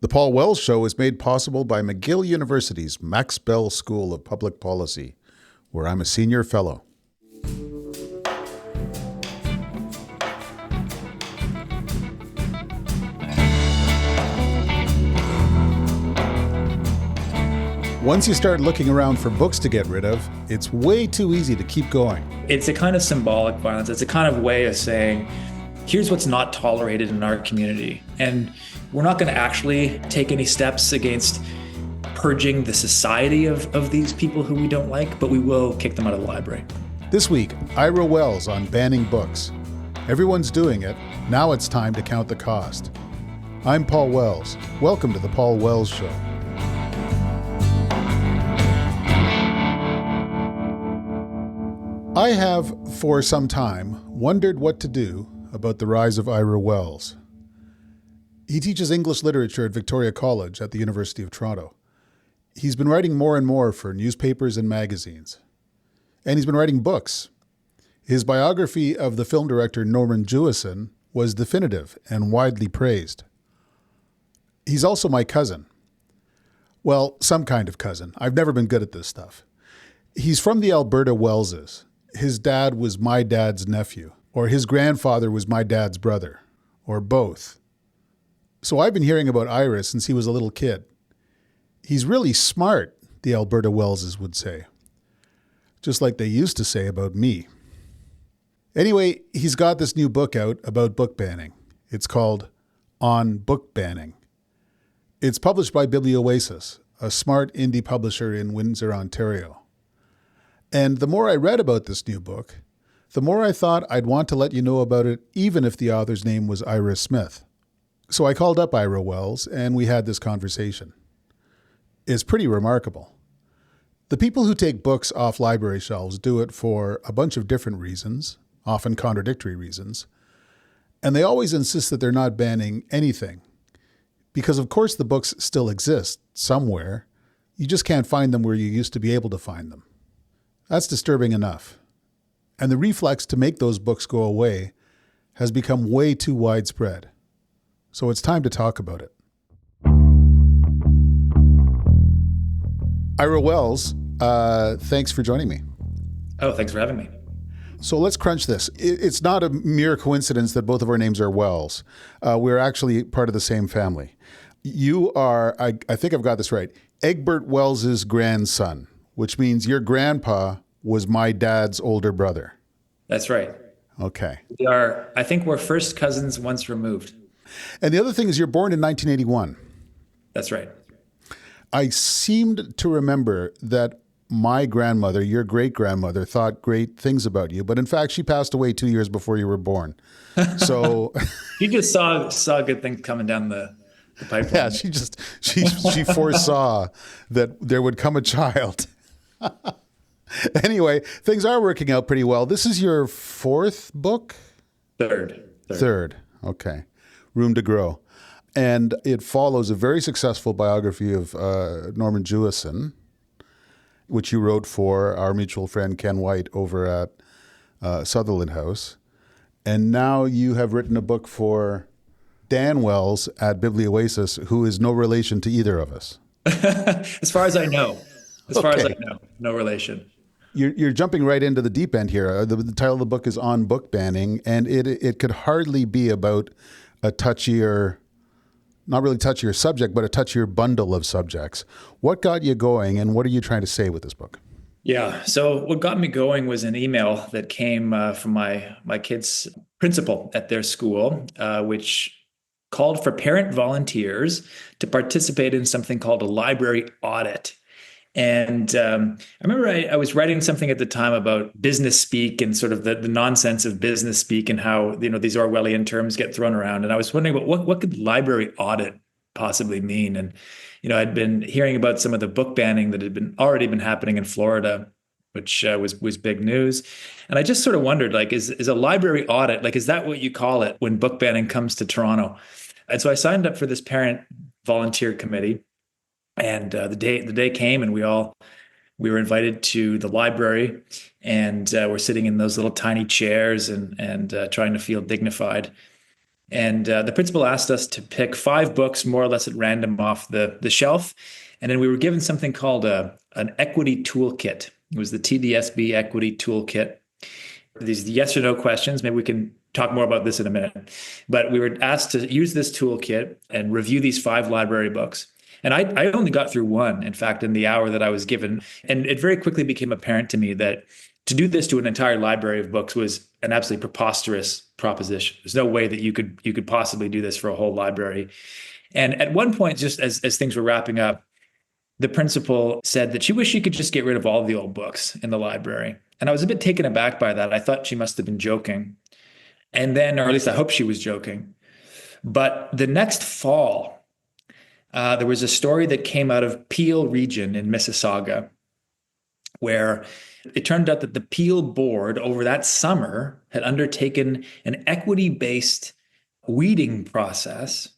The Paul Wells Show is made possible by McGill University's Max Bell School of Public Policy, where I'm a senior fellow. Once you start looking around for books to get rid of, it's way too easy to keep going. It's a kind of symbolic violence. It's a kind of way of saying, here's what's not tolerated in our community. And we're not going to actually take any steps against purging the society of these people who we don't like, but we will kick them out of the library. This week, Ira Wells on banning books. Everyone's doing it. Now it's time to count the cost. I'm Paul Wells. Welcome to the Paul Wells Show. I have, for some time, wondered what to do about the rise of Ira Wells. He teaches English literature at Victoria College at the University of Toronto. He's been writing more and more for newspapers and magazines. And he's been writing books. His biography of the film director Norman Jewison was definitive and widely praised. He's also my cousin. Well, some kind of cousin. I've never been good at this stuff. He's from the Alberta Wellses. His dad was my dad's nephew, or his grandfather was my dad's brother, or both. So I've been hearing about Ira since he was a little kid. He's really smart, the Alberta Wellses would say. Just like they used to say about me. Anyway, he's got this new book out about book banning. It's called On Book Banning. It's published by Biblioasis, a smart indie publisher in Windsor, Ontario. And the more I read about this new book, the more I thought I'd want to let you know about it, even if the author's name was Ira Smith. So I called up Ira Wells, and we had this conversation. It's pretty remarkable. The people who take books off library shelves do it for a bunch of different reasons, often contradictory reasons, and they always insist that they're not banning anything. Because of course the books still exist somewhere, you just can't find them where you used to be able to find them. That's disturbing enough. And the reflex to make those books go away has become way too widespread. So it's time to talk about it. Ira Wells, thanks for joining me. Oh, thanks for having me. So let's crunch this. It's not a mere coincidence that both of our names are Wells. We're actually part of the same family. You are, I think I've got this right, Egbert Wells's grandson, which means your grandpa was my dad's older brother. That's right. Okay. I think we're first cousins once removed. And the other thing is you're born in 1981. That's right. I seemed to remember that my grandmother, your great-grandmother, thought great things about you, but in fact, she passed away 2 years before you were born. So You just saw good things coming down the pipeline. yeah, she foresaw that there would come a child. Anyway, things are working out pretty well. This is your fourth book? Third. Okay. Room to grow. And it follows a very successful biography of Norman Jewison, which you wrote for our mutual friend Ken White over at Sutherland House. And now you have written a book for Dan Wells at Biblioasis, who is no relation to either of us. As far as I know. No relation. You're jumping right into the deep end here. The title of the book is On Book Banning, and it could hardly be about a touchier, not really touchier subject, but a touchier bundle of subjects. What got you going, and what are you trying to say with this book? Yeah. So what got me going was an email that came from my kid's principal at their school, which called for parent volunteers to participate in something called a library audit. And I remember I was writing something at the time about business speak and sort of the nonsense of business speak and how, these Orwellian terms get thrown around. And I was wondering about what could library audit possibly mean? And, I'd been hearing about some of the book banning that had already been happening in Florida, which was big news. And I just sort of wondered, is a library audit, is that what you call it when book banning comes to Toronto? And so I signed up for this parent volunteer committee. And the day came, and we were invited to the library, and we're sitting in those little tiny chairs and trying to feel dignified. And the principal asked us to pick 5 books more or less at random off the shelf. And then we were given something called an equity toolkit. It was the TDSB equity toolkit. These yes or no questions. Maybe we can talk more about this in a minute. But we were asked to use this toolkit and review these 5 library books. And I only got through one, in fact, in the hour that I was given. And it very quickly became apparent to me that to do this to an entire library of books was an absolutely preposterous proposition. There's no way that you could possibly do this for a whole library. And at one point, just as things were wrapping up, the principal said that she wished she could just get rid of all the old books in the library. And I was a bit taken aback by that. I thought she must have been joking. And then, or at least I hope she was joking. But the next fall, there was a story that came out of Peel region in Mississauga, where it turned out that the Peel board over that summer had undertaken an equity-based weeding process.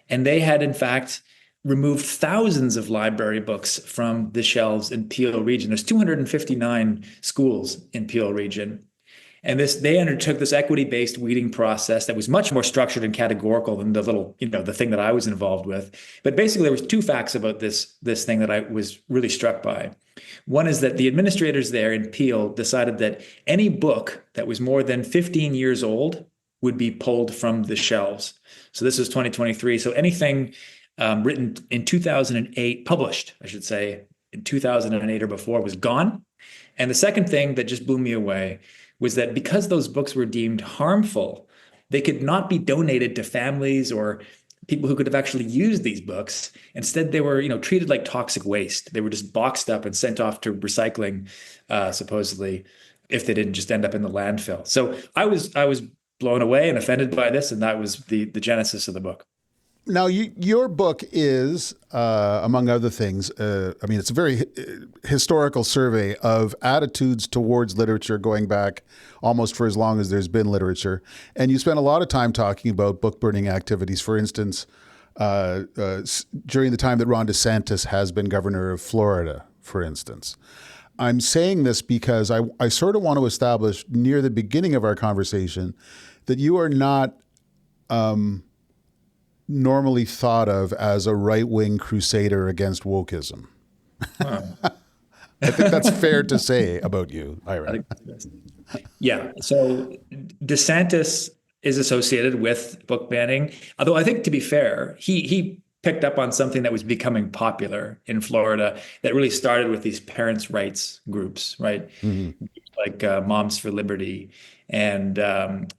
And they had, in fact, removed thousands of library books from the shelves in Peel region. There's 259 schools in Peel region. And they undertook this equity-based weeding process that was much more structured and categorical than the thing that I was involved with. But basically, there was 2 facts about this thing that I was really struck by. One is that the administrators there in Peel decided that any book that was more than 15 years old would be pulled from the shelves. So this is 2023. So anything written in 2008, published, I should say, in 2008 or before, was gone. And the second thing that just blew me away was that because those books were deemed harmful, they could not be donated to families or people who could have actually used these books. Instead, they were, treated like toxic waste. They were just boxed up and sent off to recycling, supposedly, if they didn't just end up in the landfill. So I was blown away and offended by this, and that was the genesis of the book. Now, your book is, among other things, it's a very historical survey of attitudes towards literature going back almost for as long as there's been literature. And you spent a lot of time talking about book burning activities. For instance, during the time that Ron DeSantis has been governor of Florida, for instance. I'm saying this because I sort of want to establish near the beginning of our conversation that you are not normally thought of as a right-wing crusader against wokeism. Wow. I think that's fair to say about you, Ira. Yeah. So DeSantis is associated with book banning, although I think, to be fair, he picked up on something that was becoming popular in Florida that really started with these parents' rights groups, right? Mm-hmm. Like Moms for Liberty and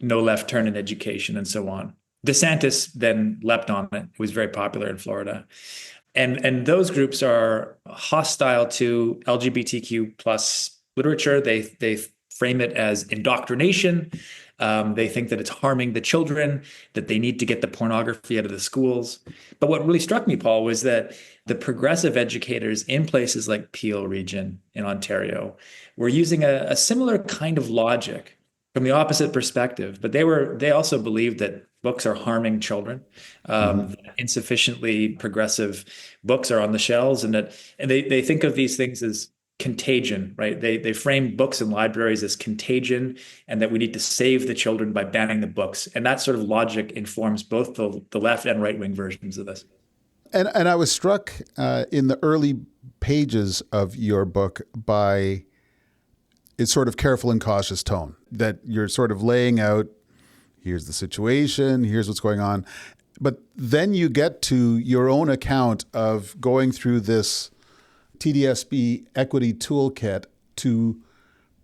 No Left Turn in Education and so on. DeSantis then leapt on it. It was very popular in Florida. And those groups are hostile to LGBTQ plus literature. They frame it as indoctrination. They think that it's harming the children, that they need to get the pornography out of the schools. But what really struck me, Paul, was that the progressive educators in places like Peel region in Ontario were using a similar kind of logic from the opposite perspective. But they also believed that books are harming children. Insufficiently progressive books are on the shelves, and they think of these things as contagion, right? They frame books in libraries as contagion, and that we need to save the children by banning the books. And that sort of logic informs both the left and right-wing versions of this. And I was struck in the early pages of your book by its sort of careful and cautious tone, that you're sort of laying out, here's the situation, here's what's going on. But then you get to your own account of going through this TDSB equity toolkit to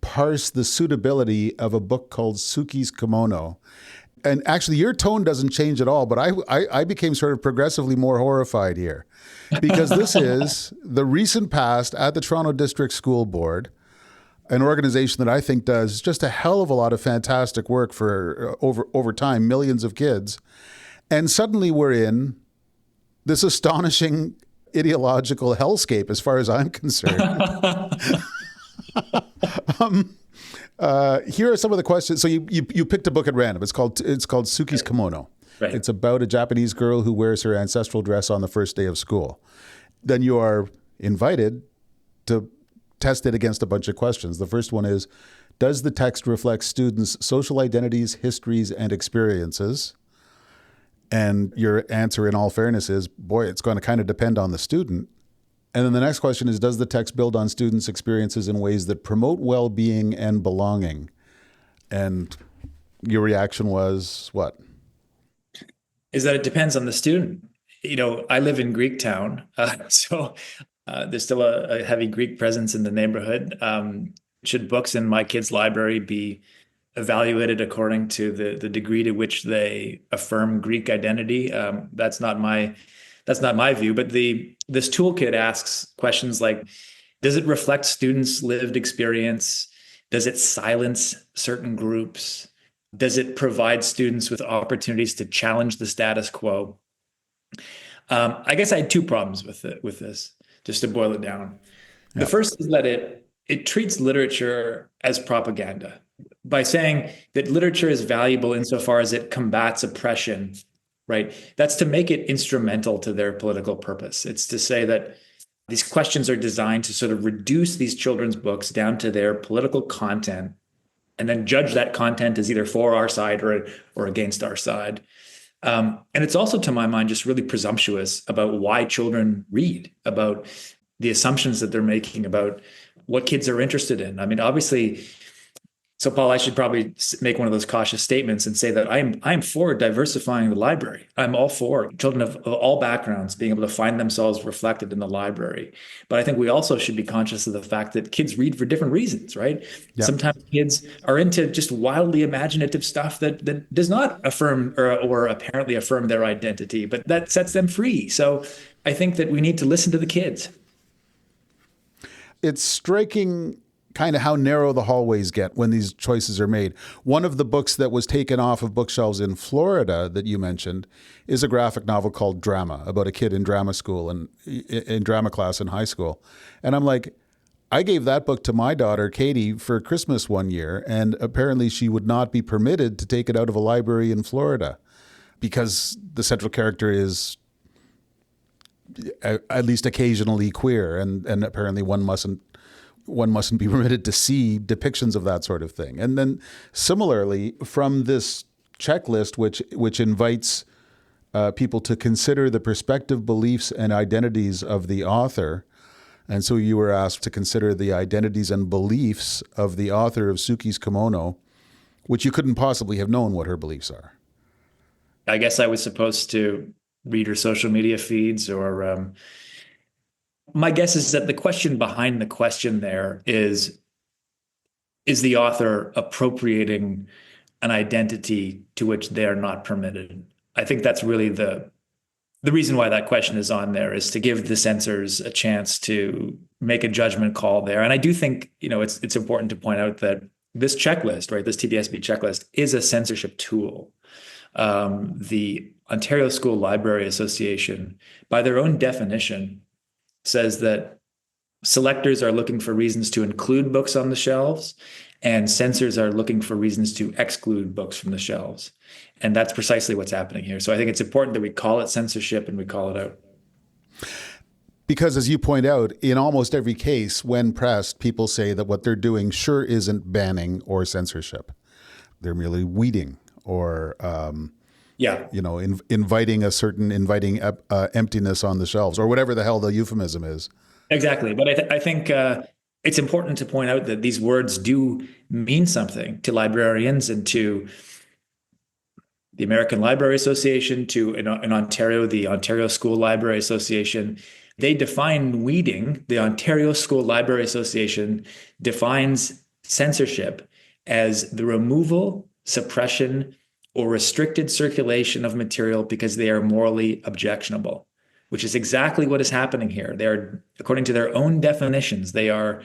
parse the suitability of a book called Suki's Kimono. And actually, your tone doesn't change at all, but I became sort of progressively more horrified here, because this is the recent past at the Toronto District School Board, an organization that I think does just a hell of a lot of fantastic work for over time, millions of kids. And suddenly we're in this astonishing ideological hellscape as far as I'm concerned. Here are some of the questions. So you picked a book at random. It's called Suki's Kimono. Right. It's about a Japanese girl who wears her ancestral dress on the first day of school. Then you are invited to test it against a bunch of questions. The first one is, does the text reflect students' social identities, histories, and experiences? And your answer, in all fairness, is, boy, it's going to kind of depend on the student. And then the next question is, does the text build on students' experiences in ways that promote well-being and belonging? And your reaction was what? Is that it depends on the student. I live in Greektown, so there's still a heavy Greek presence in the neighborhood. Should books in my kids' library be evaluated according to the degree to which they affirm Greek identity? That's not my view. But this toolkit asks questions like, does it reflect students' lived experience? Does it silence certain groups? Does it provide students with opportunities to challenge the status quo? I guess I had two problems with this, just to boil it down. The Yeah. first is that it treats literature as propaganda by saying that literature is valuable insofar as it combats oppression, right? That's to make it instrumental to their political purpose. It's to say that these questions are designed to sort of reduce these children's books down to their political content and then judge that content as either for our side or against our side. And it's also, to my mind, just really presumptuous about why children read, about the assumptions that they're making about what kids are interested in. I mean, obviously, so Paul, I should probably make one of those cautious statements and say that I am for diversifying the library. I'm all for children of all backgrounds being able to find themselves reflected in the library. But I think we also should be conscious of the fact that kids read for different reasons, right? Yeah. Sometimes kids are into just wildly imaginative stuff that does not affirm or apparently affirm their identity, but that sets them free. So I think that we need to listen to the kids. It's striking kind of how narrow the hallways get when these choices are made. One of the books that was taken off of bookshelves in Florida that you mentioned is a graphic novel called Drama, about a kid in drama school and in drama class in high school. And I'm like, I gave that book to my daughter, Katie, for Christmas one year, and apparently she would not be permitted to take it out of a library in Florida because the central character is at least occasionally queer, and apparently one mustn't be permitted to see depictions of that sort of thing. And then similarly, from this checklist, which invites people to consider the perspective, beliefs, and identities of the author. And so you were asked to consider the identities and beliefs of the author of Suki's Kimono, which you couldn't possibly have known what her beliefs are. I guess I was supposed to read her social media feeds or my guess is that the question behind the question there is the author appropriating an identity to which they are not permitted? I think that's really the reason why that question is on there, is to give the censors a chance to make a judgment call there. And I do think, it's important to point out that this checklist, right, this TDSB checklist is a censorship tool. The Ontario School Library Association, by their own definition, says that selectors are looking for reasons to include books on the shelves, and censors are looking for reasons to exclude books from the shelves. And that's precisely what's happening here. So I think it's important that we call it censorship and we call it out. Because as you point out, in almost every case, when pressed, people say that what they're doing sure isn't banning or censorship. They're merely weeding or inviting emptiness on the shelves, or whatever the hell the euphemism is. Exactly. But I think it's important to point out that these words do mean something to librarians and to the American Library Association, to in Ontario, the Ontario School Library Association. They define weeding. The Ontario School Library Association defines censorship as the removal, suppression, or restricted circulation of material because they are morally objectionable, which is exactly what is happening here. They are, according to their own definitions, they are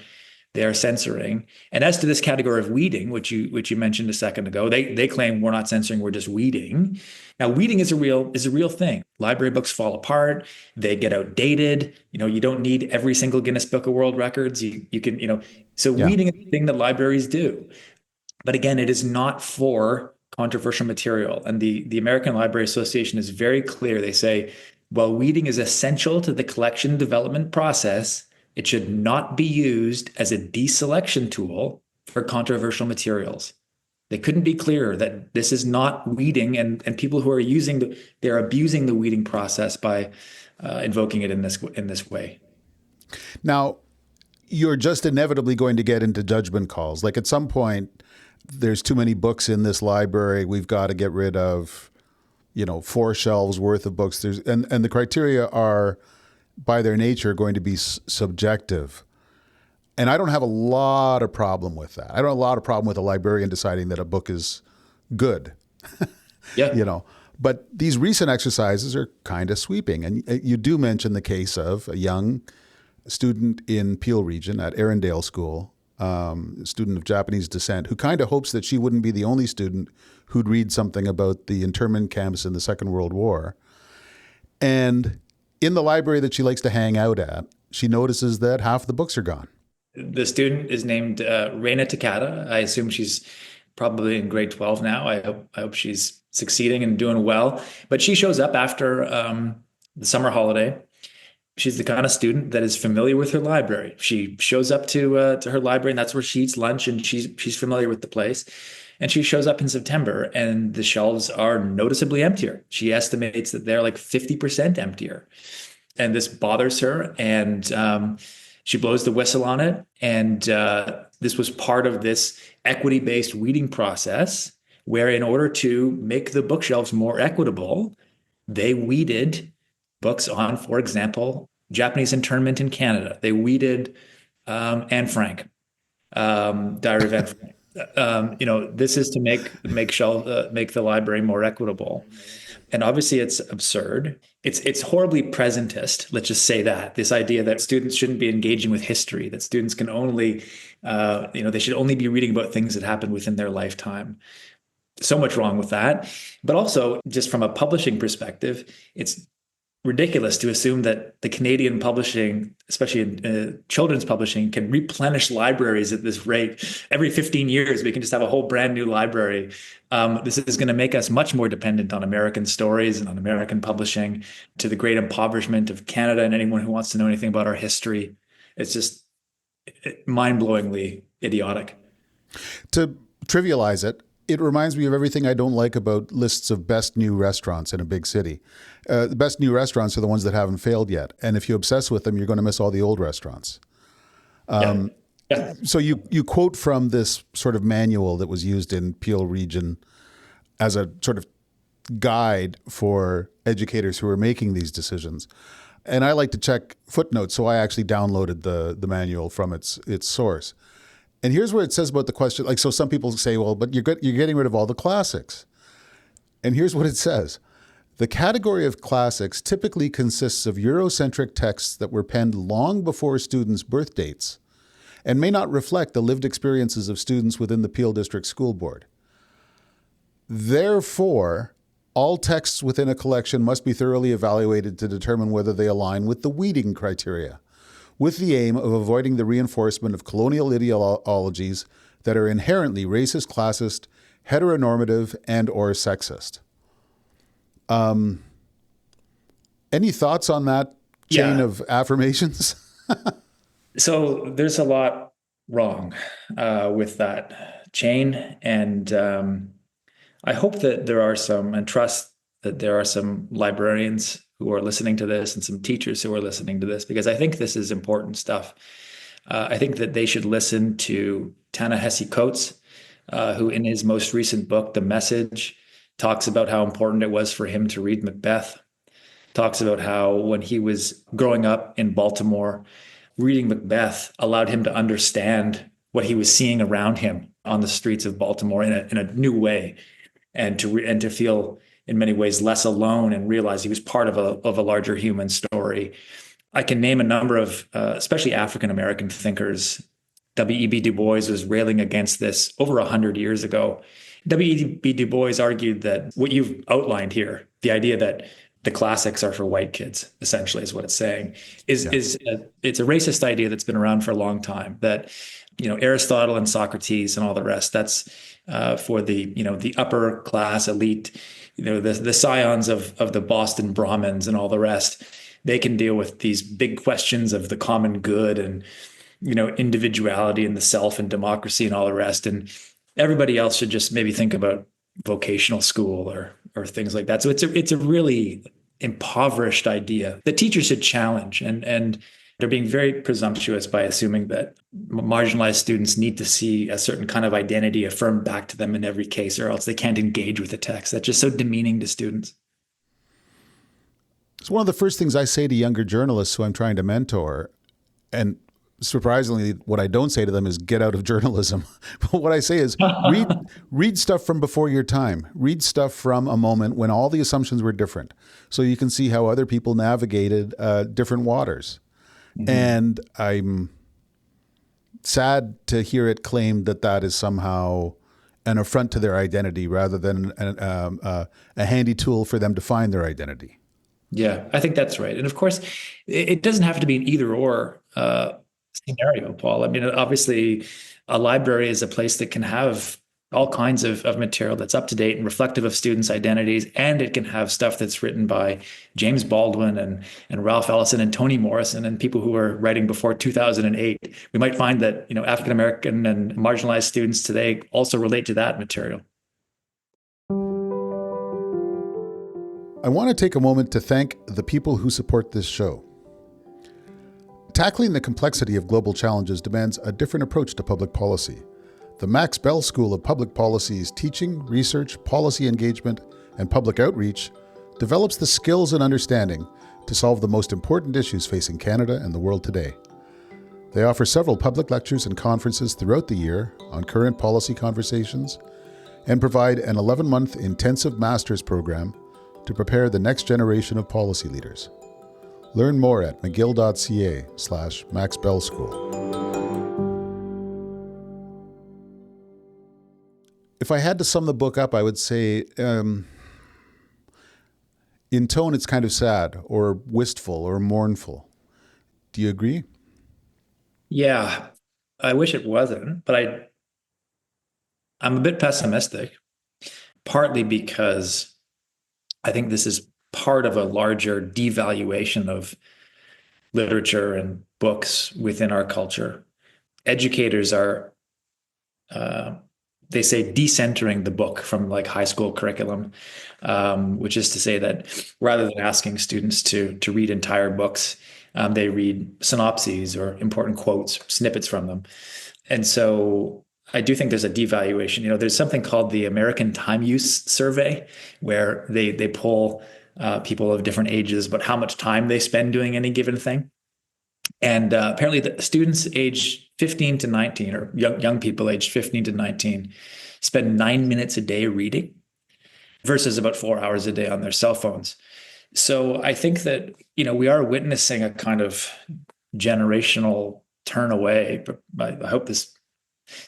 censoring. And as to this category of weeding, which you mentioned a second ago, they claim we're not censoring, we're just weeding. Now, weeding is a real thing. Library books fall apart, they get outdated. You don't need every single Guinness Book of World Records. You can. So weeding is a thing that libraries do. But again, it is not for controversial material. And the American Library Association is very clear. They say, while weeding is essential to the collection development process, it should not be used as a deselection tool for controversial materials. They couldn't be clearer that this is not weeding, and people who are they're abusing the weeding process by invoking it in this way. Now, you're just inevitably going to get into judgment calls. Like at some point, there's too many books in this library. We've got to get rid of, 4 shelves worth of books. And the criteria are, by their nature, going to be subjective. And I don't have a lot of problem with that. I don't have a lot of problem with a librarian deciding that a book is good, Yeah. But these recent exercises are kind of sweeping. And you do mention the case of a young student in Peel region at Arundel School, a student of Japanese descent, who kind of hopes that she wouldn't be the only student who'd read something about the internment camps in the Second World War. And in the library that she likes to hang out at, she notices that half the books are gone. The student is named Reina Takata. I assume she's probably in grade 12 now. I hope she's succeeding and doing well. But she shows up after the summer holiday. She's the kind of student that is familiar with her library. She shows up to her library, and that's where she eats lunch, and she's familiar with the place. And she shows up in September, and the shelves are noticeably emptier. She estimates that they're like 50% emptier, and this bothers her. And she blows the whistle on it. And this was part of this equity-based weeding process, where in order to make the bookshelves more equitable, they weeded books on, for example, Japanese internment in Canada. They weeded Anne Frank, Diary of Anne Frank. This is to make the library more equitable. And obviously, it's absurd. It's horribly presentist. Let's just say that this idea that students shouldn't be engaging with history, that students can only, they should only be reading about things that happened within their lifetime. So much wrong with that. But also, just from a publishing perspective, it's ridiculous to assume that the Canadian publishing, especially children's publishing, can replenish libraries at this rate. Every 15 years, we can just have a whole brand new library. This is going to make us much more dependent on American stories and on American publishing, to the great impoverishment of Canada and anyone who wants to know anything about our history. It's just mind-blowingly idiotic. To trivialize it, it reminds me of everything I don't like about lists of best new restaurants in a big city. The best new restaurants are the ones that haven't failed yet. And if you obsess with them, you're going to miss all the old restaurants. Yeah. So you quote from this sort of manual that was used in Peel region as a sort of guide for educators who are making these decisions. And I like to check footnotes, so I actually downloaded the manual from its source. And here's what it says about the question. Like, so some people say, well, but you're getting rid of all the classics. And here's what it says. The category of classics typically consists of Eurocentric texts that were penned long before students' birth dates and may not reflect the lived experiences of students within the Peel District School Board. Therefore, all texts within a collection must be thoroughly evaluated to determine whether they align with the weeding criteria, with the aim of avoiding the reinforcement of colonial ideologies that are inherently racist, classist, heteronormative, and or sexist. Any thoughts on that chain of affirmations? So there's a lot wrong with that chain. And I hope that there are some, and trust that there are some librarians who are listening to this and some teachers who are listening to this, because I think this is important stuff. I think that they should listen to Ta-Nehisi Coates, who in his most recent book, The Message, talks about how important it was for him to read Macbeth, talks about how when he was growing up in Baltimore, reading Macbeth allowed him to understand what he was seeing around him on the streets of Baltimore in a new way, and to feel in many ways less alone and realize he was part of a larger human story. I can name a number of, especially African-American thinkers. W.E.B. Du Bois was railing against this over 100 years ago. W.E.B. Du Bois argued that what you've outlined here, the idea that the classics are for white kids, essentially is what it's saying, it's a racist idea that's been around for a long time, that, Aristotle and Socrates and all the rest, that's for the upper class elite, the scions of the Boston Brahmins and all the rest. They can deal with these big questions of the common good and, individuality and the self and democracy and all the rest. And everybody else should just maybe think about vocational school or things like that. So it's a really impoverished idea that teachers should challenge, and they're being very presumptuous by assuming that marginalized students need to see a certain kind of identity affirmed back to them in every case, or else they can't engage with the text. That's just so demeaning to students. It's one of the first things I say to younger journalists who I'm trying to mentor. And surprisingly, what I don't say to them is get out of journalism. But what I say is read stuff from before your time. Read stuff from a moment when all the assumptions were different, so you can see how other people navigated different waters. Mm-hmm. And I'm sad to hear it claimed that that is somehow an affront to their identity rather than a handy tool for them to find their identity. Yeah, I think that's right. And of course, it doesn't have to be an either or scenario, Paul. I mean, obviously, a library is a place that can have all kinds of material that's up to date and reflective of students' identities, and it can have stuff that's written by James Baldwin and Ralph Ellison and Toni Morrison and people who were writing before 2008. We might find that African American and marginalized students today also relate to that material. I want to take a moment to thank the people who support this show. Tackling the complexity of global challenges demands a different approach to public policy. The Max Bell School of Public Policy's teaching, research, policy engagement, and public outreach develops the skills and understanding to solve the most important issues facing Canada and the world today. They offer several public lectures and conferences throughout the year on current policy conversations and provide an 11-month intensive master's program to prepare the next generation of policy leaders. Learn more at mcgill.ca/maxbellschool. If I had to sum the book up, I would say, in tone, it's kind of sad or wistful or mournful. Do you agree? Yeah, I wish it wasn't, but I'm a bit pessimistic, partly because I think this is part of a larger devaluation of literature and books within our culture. Educators are, they say, decentering the book from like high school curriculum, which is to say that rather than asking students to read entire books, they read synopses or important quotes, snippets from them. And so I do think there's a devaluation. There's something called the American Time Use Survey, where they poll people of different ages about how much time they spend doing any given thing. And apparently the students aged 15 to 19, or young people aged 15 to 19, spend 9 minutes a day reading versus about 4 hours a day on their cell phones. So I think that, we are witnessing a kind of generational turn away, but I hope this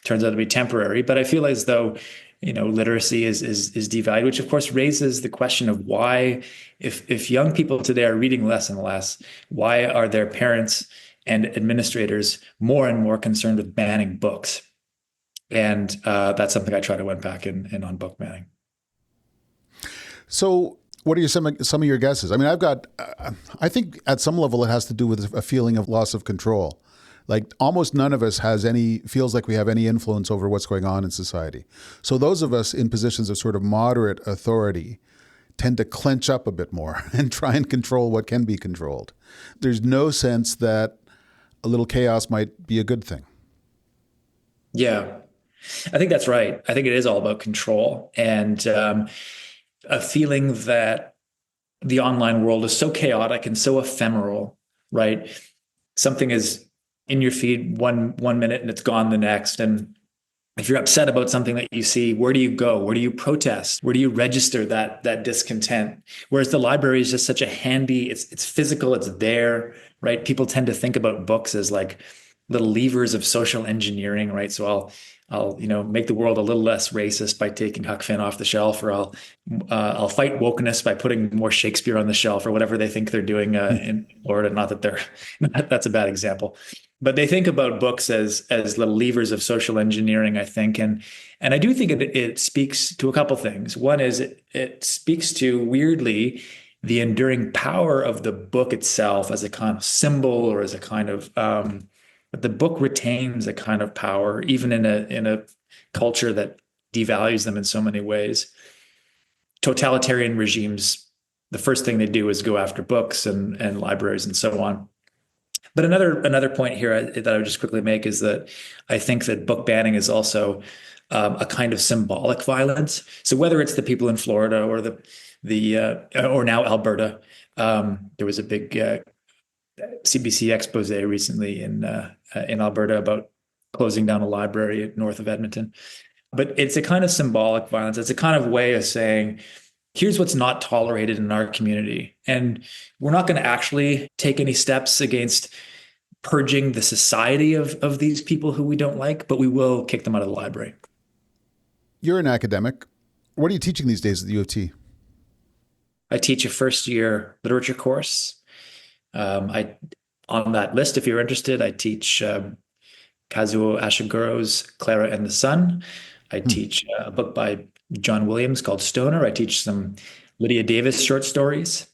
turns out to be temporary. But I feel as though, literacy is devalued, which of course raises the question of why, if young people today are reading less and less, why are their parents and administrators more and more concerned with banning books? And that's something I try to unpack in on book banning. So what are some of your guesses? I mean, I think at some level it has to do with a feeling of loss of control. Like almost none of us feels like we have any influence over what's going on in society. So those of us in positions of sort of moderate authority tend to clench up a bit more and try and control what can be controlled. There's no sense that a little chaos might be a good thing. Yeah, I think that's right. I think it is all about control and a feeling that the online world is so chaotic and so ephemeral, right? Something is in your feed one minute and it's gone the next. And if you're upset about something that you see, where do you go? Where do you protest? Where do you register that discontent? Whereas the library is just such a handy, it's physical, it's there, right? People tend to think about books as like little levers of social engineering, right? So I'll make the world a little less racist by taking Huck Finn off the shelf, or I'll fight wokeness by putting more Shakespeare on the shelf, or whatever they think they're doing in order. Not that that's a bad example, but they think about books as little levers of social engineering, I think, and I do think it speaks to a couple things. One is it speaks to, weirdly, the enduring power of the book itself as a kind of symbol, or as a kind of but the book retains a kind of power, even in a culture that devalues them in so many ways. Totalitarian regimes, the first thing they do is go after books and libraries and so on. But another point here that I would just quickly make is that I think that book banning is also a kind of symbolic violence. So whether it's the people in Florida or or now Alberta, there was a big CBC expose recently in Alberta about closing down a library north of Edmonton. But it's a kind of symbolic violence. It's a kind of way of saying, here's what's not tolerated in our community. And we're not going to actually take any steps against purging the society of these people who we don't like, but we will kick them out of the library. You're an academic. What are you teaching these days at the U of T? I teach a first year literature course. I on that list, if you're interested, I teach Kazuo Ashiguro's Clara and the Sun. I teach a book by John Williams called Stoner. I teach some Lydia Davis short stories.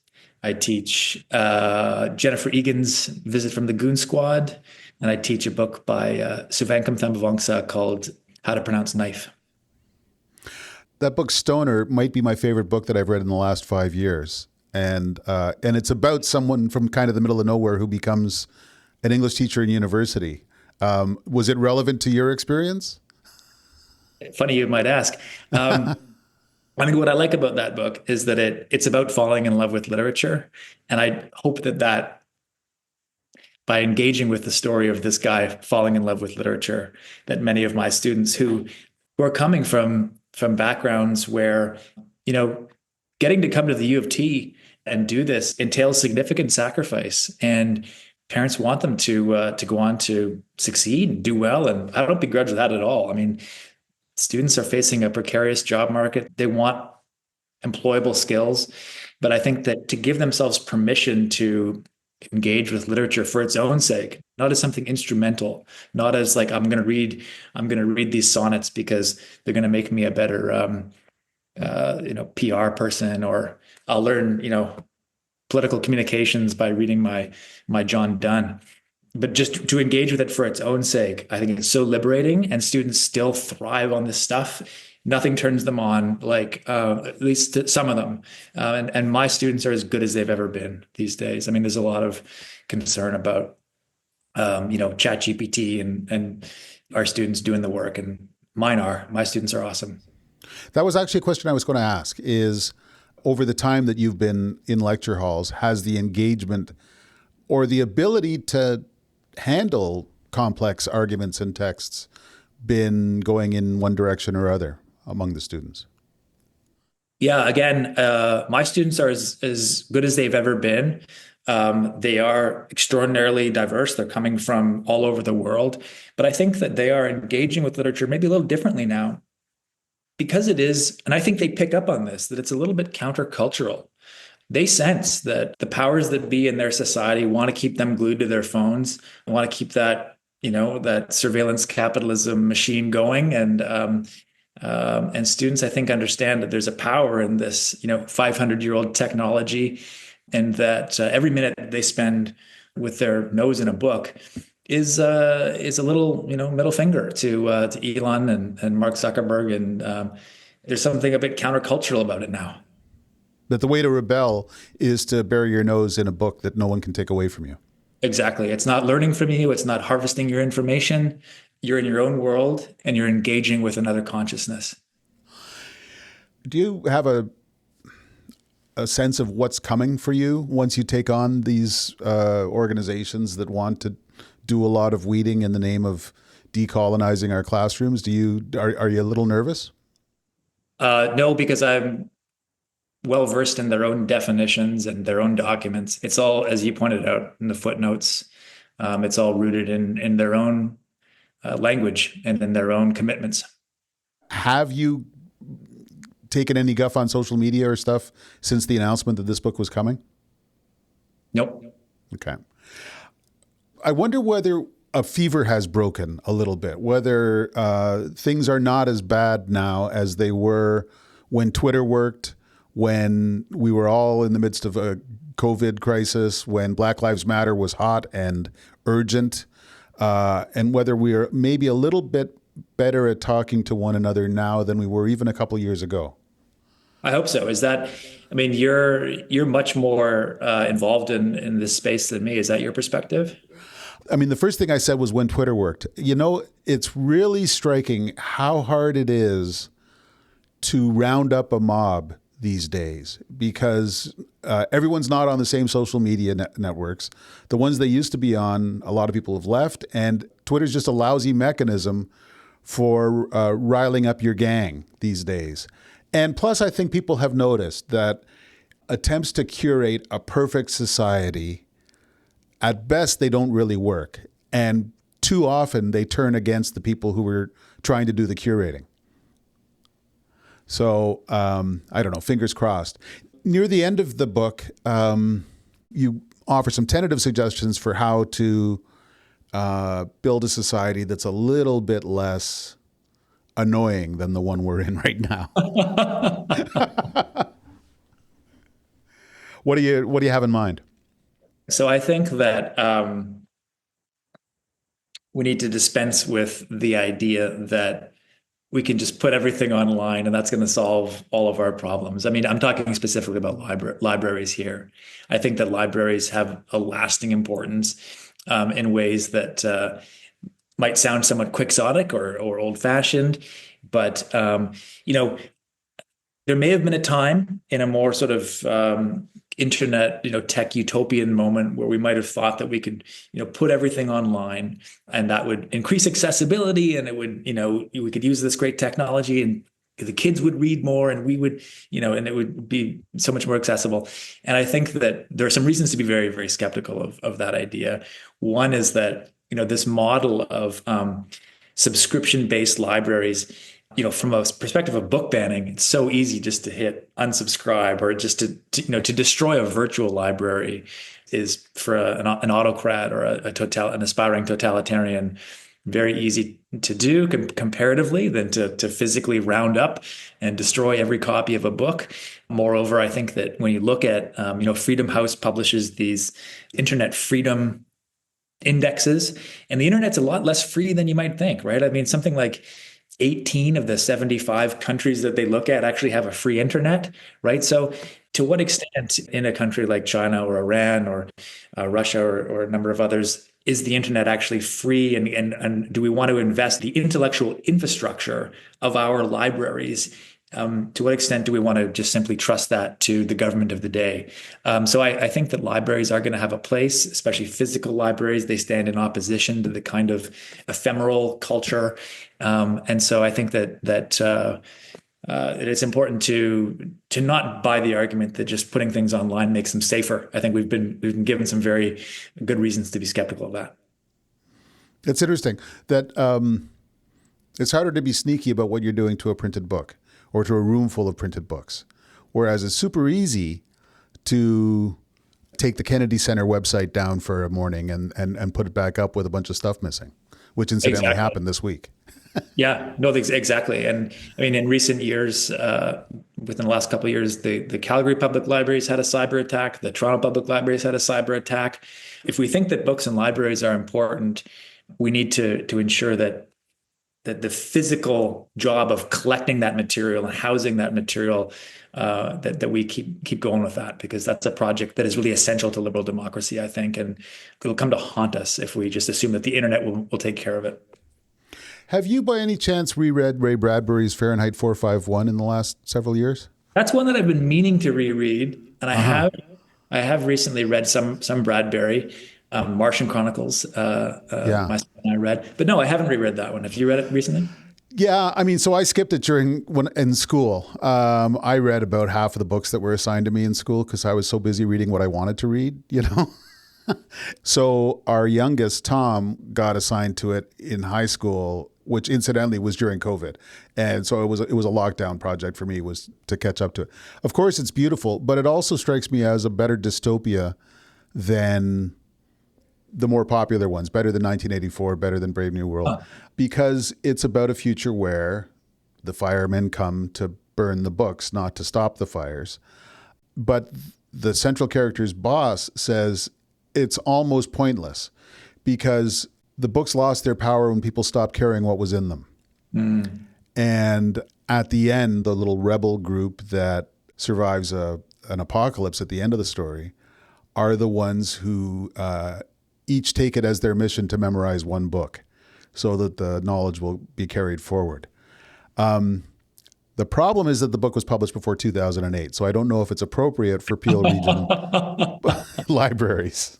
I teach Jennifer Egan's Visit from the Goon Squad. And I teach a book by Suvankam Thambavangsa called How to Pronounce Knife. That book, Stoner, might be my favorite book that I've read in the last 5 years. And it's about someone from kind of the middle of nowhere who becomes an English teacher in university. Was it relevant to your experience? Funny you might ask. I mean, what I like about that book is that it's about falling in love with literature. And I hope that by engaging with the story of this guy falling in love with literature, that many of my students who are coming from backgrounds where, getting to come to the U of T and do this entails significant sacrifice, and parents want them to go on to succeed and do well. And I don't begrudge that at all. I mean, students are facing a precarious job market. They want employable skills. But I think that to give themselves permission to engage with literature for its own sake, not as something instrumental, not as like, I'm going to read these sonnets because they're going to make me a better, PR person, or I'll learn, political communications by reading my John Donne. But just to engage with it for its own sake, I think it's so liberating, and students still thrive on this stuff. Nothing turns them on, like at least some of them. And my students are as good as they've ever been these days. I mean, there's a lot of concern about, ChatGPT and our students doing the work, and my students are awesome. That was actually a question I was going to ask is, over the time that you've been in lecture halls, has the engagement or the ability to handle complex arguments and texts been going in one direction or other among the students? Yeah, again, my students are as good as they've ever been. They are extraordinarily diverse. They're coming from all over the world. But I think that they are engaging with literature maybe a little differently now, because it is, and I think they pick up on this, that it's a little bit countercultural. They sense that the powers that be in their society want to keep them glued to their phones, want to keep that, that surveillance capitalism machine going. And students, I think, understand that there's a power in this, 500-year-old technology, and that every minute they spend with their nose in a book is a little, middle finger to Elon and Mark Zuckerberg. And there's something a bit countercultural about it now. That the way to rebel is to bury your nose in a book that no one can take away from you. Exactly. It's not learning from you. It's not harvesting your information. You're in your own world, and you're engaging with another consciousness. Do you have a sense of what's coming for you once you take on these organizations that want to do a lot of weeding in the name of decolonizing our classrooms? Are you a little nervous? No, because I'm well versed in their own definitions and their own documents. It's all, as you pointed out in the footnotes, it's all rooted in their own language and in their own commitments. Have you taken any guff on social media or stuff since the announcement that this book was coming? Nope. Okay. I wonder whether a fever has broken a little bit, whether things are not as bad now as they were when Twitter worked, when we were all in the midst of a COVID crisis, when Black Lives Matter was hot and urgent. and whether we're maybe a little bit better at talking to one another now than we were even a couple years ago. I hope so. Is that, I mean, you're much more involved in this space than me. Is that your perspective? I mean, the first thing I said was when Twitter worked. You know, it's really striking how hard it is to round up a mob these days because everyone's not on the same social media networks. The ones they used to be on, a lot of people have left, and Twitter's just a lousy mechanism for riling up your gang these days. And plus, I think people have noticed that attempts to curate a perfect society, at best, they don't really work. And too often, they turn against the people who are trying to do the curating. So, I don't know, fingers crossed. Near the end of the book, you offer some tentative suggestions for how to build a society that's a little bit less annoying than the one we're in right now. What do you have in mind? So I think that we need to dispense with the idea that we can just put everything online and that's going to solve all of our problems. I mean, I'm talking specifically about libraries here. I think that libraries have a lasting importance in ways that might sound somewhat quixotic or old-fashioned, but you know, there may have been a time in a more sort of internet, tech utopian moment where we might have thought that we could, put everything online and that would increase accessibility and it would, we could use this great technology and the kids would read more and we would, and it would be so much more accessible. And I think that there are some reasons to be very, very skeptical of that idea. One is that, this model of subscription-based libraries, from a perspective of book banning, it's so easy just to hit unsubscribe or just to destroy a virtual library is for an autocrat or an aspiring totalitarian very easy to do comparatively than to physically round up and destroy every copy of a book. Moreover, I think that when you look at, Freedom House publishes these internet freedom indexes, and the internet's a lot less free than you might think, right? I mean, something like 18 of the 75 countries that they look at actually have a free internet, right? So to what extent in a country like China or Iran or Russia or a number of others, is the internet actually free? And do we want to invest the intellectual infrastructure of our libraries? To what extent do we want to just simply trust that to the government of the day? So I think that libraries are going to have a place, especially physical libraries. They stand in opposition to the kind of ephemeral culture. And so I think that it is important to not buy the argument that just putting things online makes them safer. I think we've been given some very good reasons to be skeptical of that. It's interesting that it's harder to be sneaky about what you're doing to a printed book or to a room full of printed books. Whereas it's super easy to take the Kennedy Center website down for a morning and put it back up with a bunch of stuff missing, which incidentally happened this week. Yeah, no, exactly. And I mean, in recent years, within the last couple of years, the Calgary Public Libraries had a cyber attack. The Toronto Public Libraries had a cyber attack. If we think that books and libraries are important, we need to ensure that the physical job of collecting that material and housing that material, that we keep going with that, because that's a project that is really essential to liberal democracy, I think, and it'll come to haunt us if we just assume that the internet will take care of it. Have you by any chance reread Ray Bradbury's Fahrenheit 451 in the last several years? That's one that I've been meaning to reread, and I have recently read some Bradbury. Martian Chronicles, my son and I read. But no, I haven't reread that one. Have you read it recently? Yeah, I mean, so I skipped it in school. I read about half of the books that were assigned to me in school because I was so busy reading what I wanted to read, So our youngest, Tom, got assigned to it in high school, which incidentally was during COVID. And so it was a lockdown project for me, was to catch up to it. Of course, it's beautiful, but it also strikes me as a better dystopia than the more popular ones, better than 1984, better than Brave New World, because it's about a future where the firemen come to burn the books, not to stop the fires. But the central character's boss says it's almost pointless because the books lost their power when people stopped caring what was in them. Mm. And at the end, the little rebel group that survives an apocalypse at the end of the story are the ones who each take it as their mission to memorize one book so that the knowledge will be carried forward. The problem is that the book was published before 2008, so I don't know if it's appropriate for Peel Region libraries.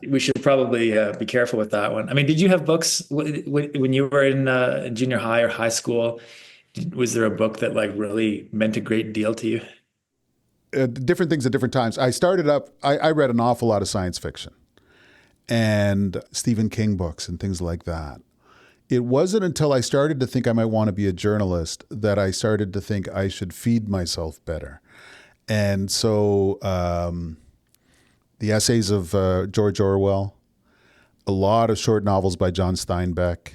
We should probably be careful with that one. I mean, did you have books when you were in junior high or high school? Was there a book that like really meant a great deal to you? Different things at different times. I read an awful lot of science fiction and Stephen King books and things like that. It wasn't until I started to think I might want to be a journalist that I started to think I should feed myself better. And so the essays of George Orwell, a lot of short novels by John Steinbeck,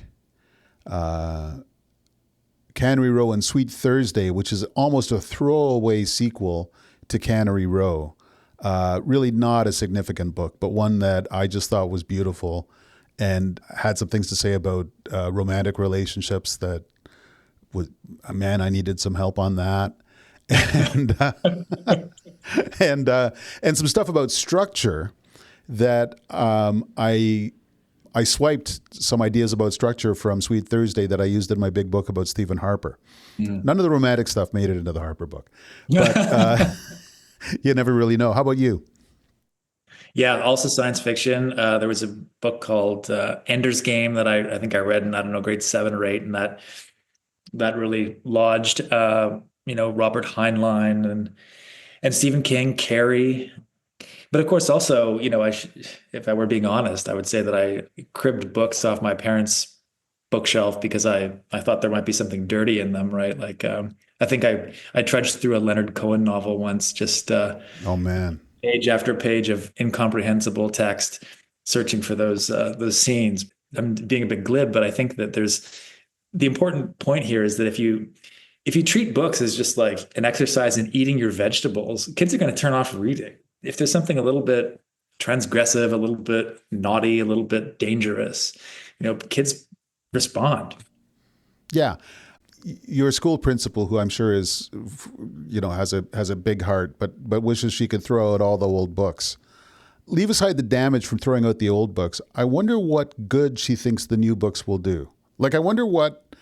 Cannery Row and Sweet Thursday, which is almost a throwaway sequel to Cannery Row. Really not a significant book, but one that I just thought was beautiful and had some things to say about romantic relationships that was, man, I needed some help on that. And and some stuff about structure that I swiped some ideas about structure from Sweet Thursday that I used in my big book about Stephen Harper. Mm. None of the romantic stuff made it into the Harper book, but you never really know. How about you? Yeah, also science fiction. There was a book called Ender's Game that I think I read in, I don't know, grade 7 or 8, and that really lodged. Robert Heinlein and Stephen King, Carrie. But of course, also, if I were being honest, I would say that I cribbed books off my parents' bookshelf because I thought there might be something dirty in them, right? Like I think I trudged through a Leonard Cohen novel once, just oh man, page after page of incomprehensible text, searching for those scenes. I'm being a bit glib, but I think that the important point here is that if you treat books as just like an exercise in eating your vegetables, kids are going to turn off reading. If there's something a little bit transgressive, a little bit naughty, a little bit dangerous, kids respond. Yeah. Your school principal, who I'm sure is, has a big heart, but wishes she could throw out all the old books. Leave aside the damage from throwing out the old books. I wonder what good she thinks the new books will do. Like, I wonder what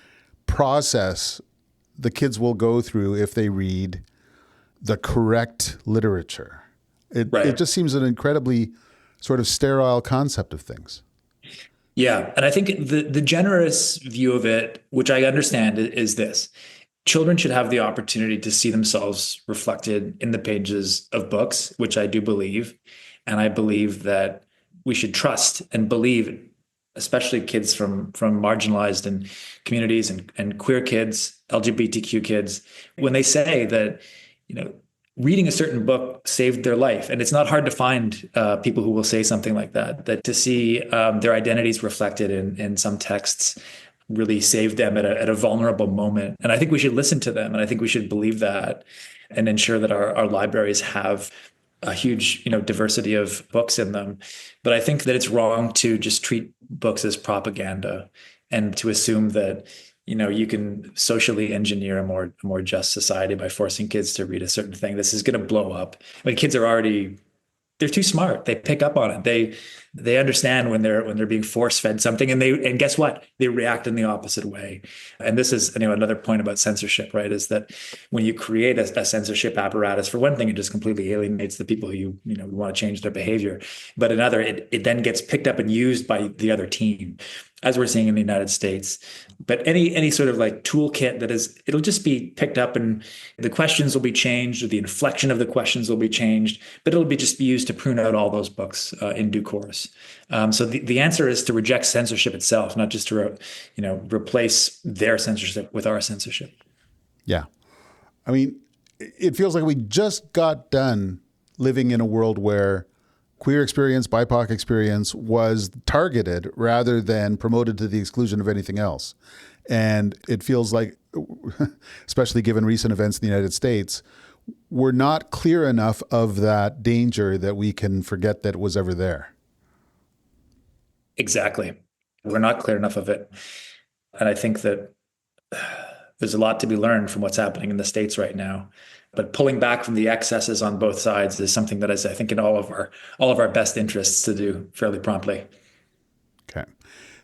process the kids will go through if they read the correct literature. It just seems an incredibly sort of sterile concept of things. Yeah. And I think the generous view of it, which I understand, is this. Children should have the opportunity to see themselves reflected in the pages of books, which I do believe. And I believe that we should trust and believe, especially kids from marginalized and communities and queer kids, LGBTQ kids, when they say that, reading a certain book saved their life. And it's not hard to find people who will say something like that to see their identities reflected in some texts really saved them at a vulnerable moment. And I think we should listen to them. And I think we should believe that and ensure that our libraries have a huge, diversity of books in them. But I think that it's wrong to just treat books as propaganda and to assume that you can socially engineer a more just society by forcing kids to read a certain thing. This is going to blow up. I mean, kids they're too smart. They pick up on it. They understand when they're being force fed something, and guess what? They react in the opposite way. And this is another point about censorship, right? Is that when you create a censorship apparatus, for one thing, it just completely alienates the people who you want to change their behavior. But another, it then gets picked up and used by the other team, as we're seeing in the United States. But any sort of like toolkit it'll just be picked up and the questions will be changed or the inflection of the questions will be changed, but it'll just be used to prune out all those books in due course. So the answer is to reject censorship itself, not just to replace their censorship with our censorship. Yeah. I mean, it feels like we just got done living in a world where queer experience, BIPOC experience was targeted rather than promoted to the exclusion of anything else. And it feels like, especially given recent events in the United States, we're not clear enough of that danger that we can forget that it was ever there. Exactly. We're not clear enough of it. And I think that there's a lot to be learned from what's happening in the States right now. But pulling back from the excesses on both sides is something that is, I think, in all of our best interests to do fairly promptly. Okay.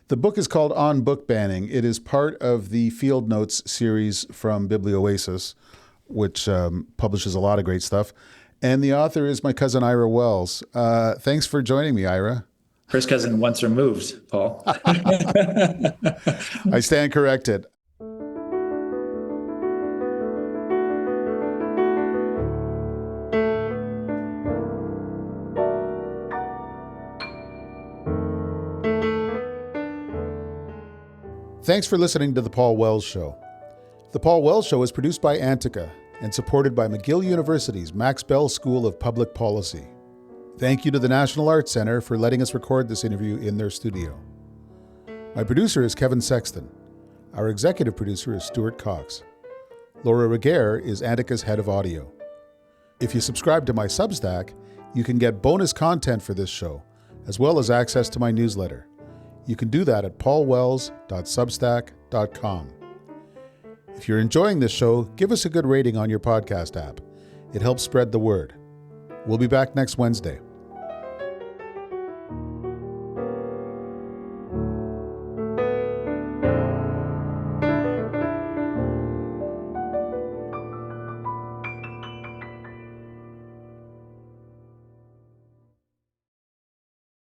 The book is called On Book Banning. It is part of the Field Notes series from Biblioasis, which publishes a lot of great stuff. And the author is my cousin, Ira Wells. Thanks for joining me, Ira. First cousin once removed, Paul. I stand corrected. Thanks for listening to The Paul Wells Show. The Paul Wells Show is produced by Antica and supported by McGill University's Max Bell School of Public Policy. Thank you to the National Arts Center for letting us record this interview in their studio. My producer is Kevin Sexton. Our executive producer is Stuart Cox. Laura Reguer is Antica's head of audio. If you subscribe to my Substack, you can get bonus content for this show, as well as access to my newsletter. You can do that at paulwells.substack.com. If you're enjoying this show, give us a good rating on your podcast app. It helps spread the word. We'll be back next Wednesday.